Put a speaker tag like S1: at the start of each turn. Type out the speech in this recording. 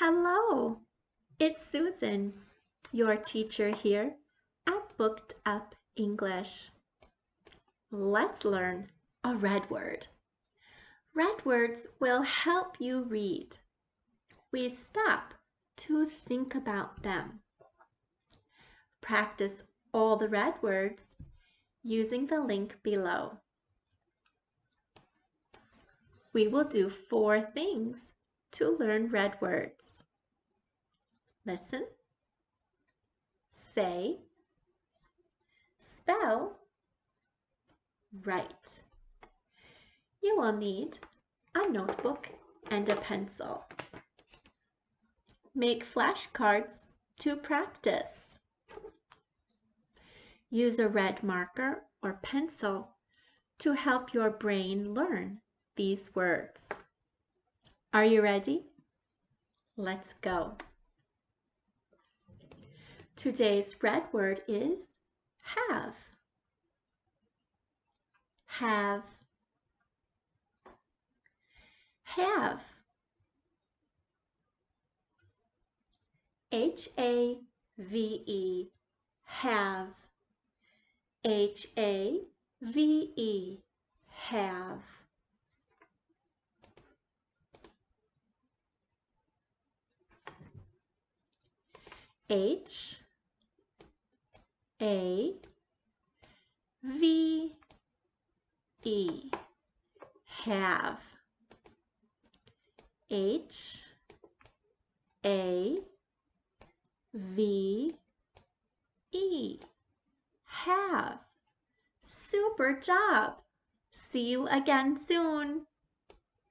S1: Hello, it's Susan, your teacher here at Booked Up English. Let's learn a red word. Red words will help you read. We stop to think about them. Practice all the red words using the link below. We will do 4 things to learn red words. Listen, say, spell, write. You will need a notebook and a pencil. Make flashcards to practice. Use a red marker or pencil to help your brain learn these words. Are you ready? Let's go. Today's red word is have. Have. Have. H-A-V-E. Have. H-A-V-E. Have. H-A-V-E. Have. H-A-V-E. Have. Super job! See you again soon!